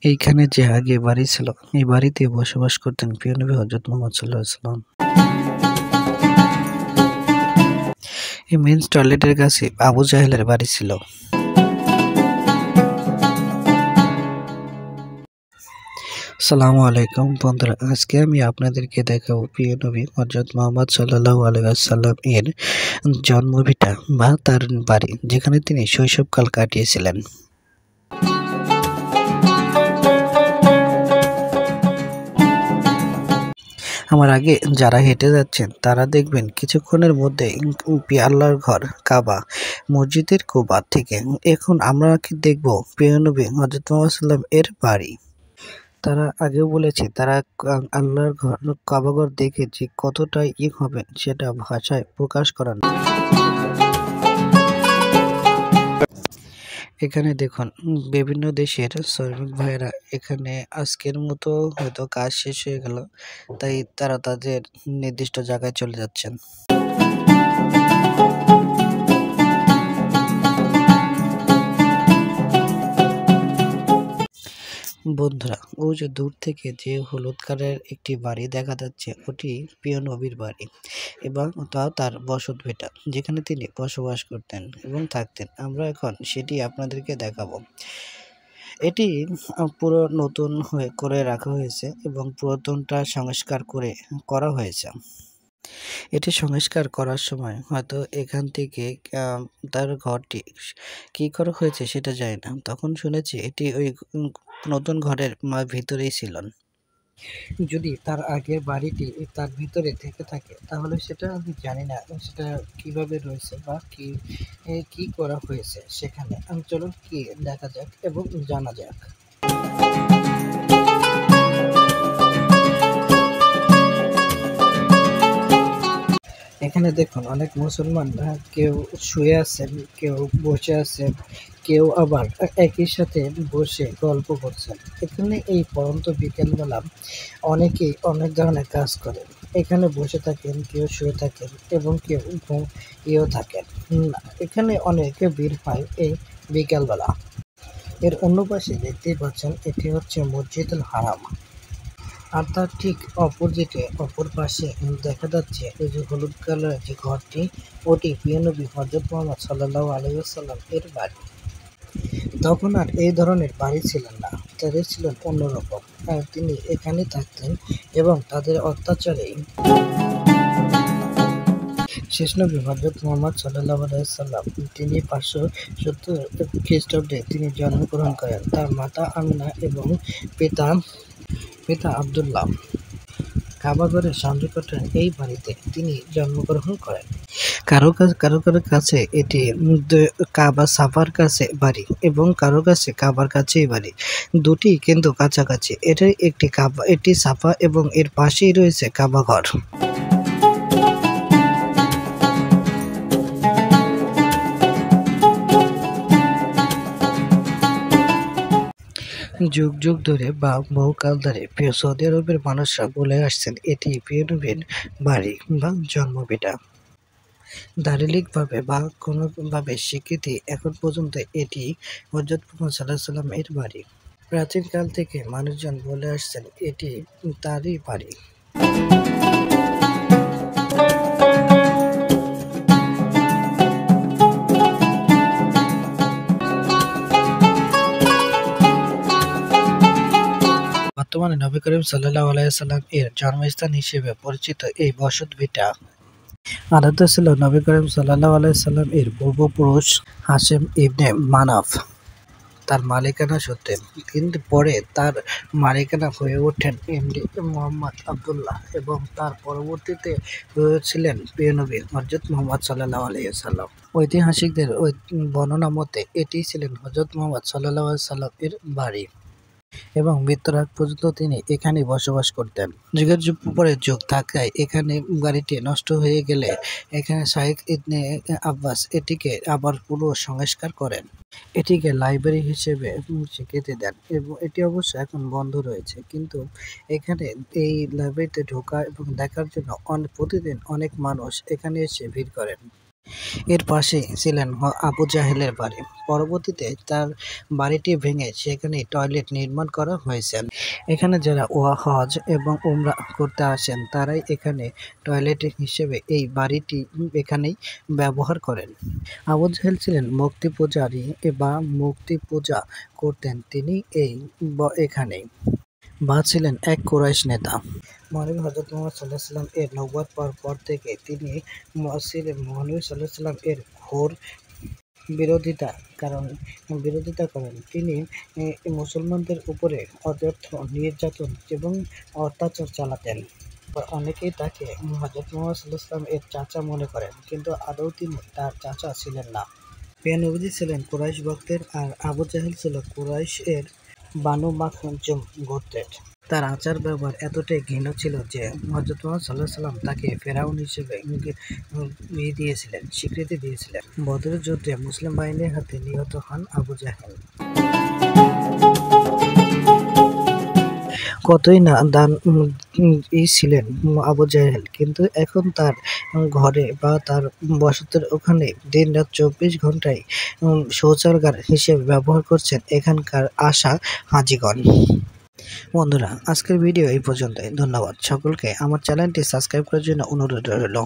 এইখানে যে আগে বাড়ি ছিল, এই বাড়িতে বসবাস করতেন প্রিয় নবী হযরত মুহাম্মদ সাল্লাল্লাহু আলাইহি ওয়াসাল্লাম। এই মেন্স টয়লেটের কাছে আবু জাহেলের বাড়ি ছিল। আসসালামু আলাইকুম বন্ধুরা, আজকে আমি আপনাদেরকে দেখাবো প্রিয় নবী হযরত মুহাম্মদ সাল্লাল্লাহু আলাইহি ওয়াসাল্লাম এর জন্মভিটা বা তার বাড়ি, যেখানে তিনি শৈশবকাল কাটিয়েছিলেন। আমার আগে যারা হেঁটে যাচ্ছেন তারা দেখবেন কিছুক্ষণের মধ্যে আল্লাহর ঘর কাবা, মসজিদের কুবা থেকে এখন আমরা কি দেখব প্রিয় নবী হযরত মুহাম্মদ সাল্লাম এর বাড়ি। তারা আগেও বলেছে তারা আল্লাহর ঘর কাবাঘর দেখে যে কতটাই হবে সেটা ভাষায় প্রকাশ করা না। এখানে দেখুন বিভিন্ন দেশের শ্রমিক ভাইয়েরা এখানে আজকের মতো হয়তো কাজ শেষ হয়ে গেল, তাই তারা তাদের নির্দিষ্ট জায়গায় চলে যাচ্ছেন। বন্ধুরা, ওই যে দূর থেকে যে হলুদ কালারের একটি বাড়ি দেখা যাচ্ছে, ওটি প্রিয় নবীর বাড়ি এবং তার বসত ভিটা, যেখানে তিনি বসবাস করতেন এবং থাকতেন। আমরা এখন সেটি আপনাদেরকে দেখাবো। এটি পুরো নতুন করে রাখা হয়েছে এবং পুরাতনটা সংস্কার করা হয়েছে। এটি সংস্কার করার সময় হয়তো এখান থেকে তার ঘরটি কি করা হয়েছে সেটা জানি না, তখন শুনেছি এটি ওই নতুন ঘরের ভিতরেই ছিল। যদি তার আগের বাড়িটি তার ভিতরে থেকে থাকে তাহলে সেটা আমি জানি না সেটা কিভাবে রয়েছে বা কি করা হয়েছে সেখানে। চলুন কি দেখা যাক এবং জানা যাক। এখানে দেখুন অনেক মুসলমানরা কেউ শুয়ে আছেন, কেউ বসে আছেন, কেউ আবার একই সাথে বসে গল্প করছেন। এখানে এই পড়ন্ত বিকেলবেলা অনেকেই অনেক ধরনের কাজ করেন। এখানে বসে থাকেন, কেউ শুয়ে থাকেন এবং কেউ ঘুমিয়েও থাকেন। এখানে অনেকে ভিড় হয় এই বিকেলবেলা। এর অন্য পাশে দেখতেই পাচ্ছেন এটি হচ্ছে মসজিদুল হারাম, আর তার ঠিক অপর পাশে দেখা যাচ্ছে এই যে হলুদ কালারের যে ঘরটি, ওটি প্রিয় নবী হযরত মুহাম্মদ সাল্লাল্লাহু আলাইহি ওয়াসাল্লাম এর বাড়ি। তখন আর এই ধরনের বাড়ি ছিলেন না, তাদের ছিলেন অন্যরকম। তিনি এখানে থাকতেন এবং তাদের অত্যাচারে শেষ নবী হযরত মুহাম্মদ সাল্লাল্লাহু আলাইহি ওয়াসাল্লাম তিনি 570 খ্রিস্টাব্দে তিনি জন্মগ্রহণ করেন। তার মাতা আমিনা এবং পিতা আব্দুল্লাহ কাবাঘরের সন্নিকটে এই বাড়িতে তিনি জন্মগ্রহণ করেন। কারো কাছে এটি কাবা সাফার কাছে বাড়ি এবং কারো কাছে কাবার কাছেই বাড়ি, দুটি কিন্তু কাছাকাছি। এটাই একটি কাবা, এটি সাফা এবং এর পাশেই রয়েছে কাবাঘর। যুগ যুগ ধরে বা বহুকাল ধরে সৌদি আরবের মানুষরা বলে আসছেন এটি প্রিয় নবীর বাড়ি বা জন্মভিটা। দালিলিকভাবে বা কোনোভাবে স্বীকৃতি এখন পর্যন্ত এটি হযরত মুহাম্মদ সাল্লাল্লাহু আলাইহি ওয়াসাল্লাম এর বাড়ি। প্রাচীনকাল থেকে মানুষজন বলে আসছেন এটি তারই বাড়ি। বর্তমানে নবী করিম সাল্লাল্লাহু আলাইহি ওয়াসাল্লাম এর জন্মস্থান হিসেবে পরিচিত এই বসত ভিটা আলাদা ছিল নবী করিম সাল্লাল্লাহু আলাইহি ওয়াসাল্লাম এর পূর্বপুরুষ হাশেম ইবনে মানাফ তার মালিকানা সূত্রে, কিন্তু পরে তার মালিকানা হয়ে ওঠেন এমডি মুহাম্মদ আব্দুল্লাহ এবং তার পরবর্তীতে ছিলেন প্রিয় নবী হযরত মুহাম্মদ সাল্লাল্লাহু আলাইহি ওয়াসাল্লাম। ঐতিহাসিকদের বর্ণনা মতে এটি ছিলেন হযরত মুহাম্মদ সাল্লাল্লাহু আলাইহি ওয়াসাল্লাম এর বাড়ি এবং মৃত্যুর আগ পর্যন্ত তিনি এখানেই বসবাস করতেন। যুগের পরে যুগ থাকায় এখানে বাড়িটি নষ্ট হয়ে গেলে এখানে শাইখ ইবনে আব্বাস এটিকে আবার পুরো সংস্কার করেন, এটিকে লাইব্রেরি হিসেবে স্বীকৃতি দেন এবং এটি অবশ্য এখন বন্ধ রয়েছে। কিন্তু এখানে এই লাইব্রেরিতে ঢোকা এবং দেখার জন্য প্রতিদিন অনেক মানুষ এখানে এসে ভিড় করেন। এর পাশে ছিলেন আবু জাহেলের বাড়ি। পরবর্তীতে তার বাড়িটি ভেঙে সেখানে টয়লেট নির্মাণ করা হয়েছে। এখানে যারা হজ এবং উমরা করতে আসেন তারাই এখানে টয়লেট হিসেবে এই বাড়িটি এখানেই ব্যবহার করেন। আবু জাহেল ছিলেন মূর্তি পূজারী বা মূর্তি পূজা করতেন তিনি এখানেই, বা ছিলেন এক কুরাইশ নেতা। মহানবী হযরত মুহাম্মদ সাল্লাল্লাহু আলাইহি ওয়াসাল্লাম এর নবুয়ত পাওয়ার পর থেকে তিনি মহানবী সাল্লাল্লাহু আলাইহি ওয়াসাল্লাম এর ঘোর বিরোধিতা করেন। তিনি মুসলমানদের উপরে অযথ নির্যাতন এবং অত্যাচার চালাতেন। অনেকেই তাকে হযরত মুহাম্মদ সাল্লাল্লাহু আলাইহি ওয়াসাল্লাম এর চাচা মনে করেন, কিন্তু আদৌ তিনি তার চাচা ছিলেন না। প্রিয় নবীজি ছিলেন কুরাইশ বংশের আর আবু জাহেল ছিল কুরাইশ এর বানু মাখজুম গোত্রের। তার আচার ব্যবহার এতটাই ঘৃণ্য ছিল যে হযরত মুহাম্মদ সাল্লাল্লাহু আলাইহি ওয়াসাল্লাম তাকে ফেরাউন হিসেবে স্বীকৃতি দিয়েছিলেন। বদরের যুদ্ধে মুসলিম বাহিনীর হাতে নিহত হন আবু জাহেল। কতই না দান ছিলেন আবু জাহেল, কিন্তু এখন তার ঘরে বা তার বসতের ওখানে দিনরাত 24 ঘন্টাই শৌচাগার হিসেবে ব্যবহার করছেন এখানকার আসা হাজিগণ। বন্ধুরা, আজকের ভিডিও এই পর্যন্তই। ধন্যবাদ সকলকে। আমার চ্যানেলটি সাবস্ক্রাইব করার জন্য অনুরোধ রইল।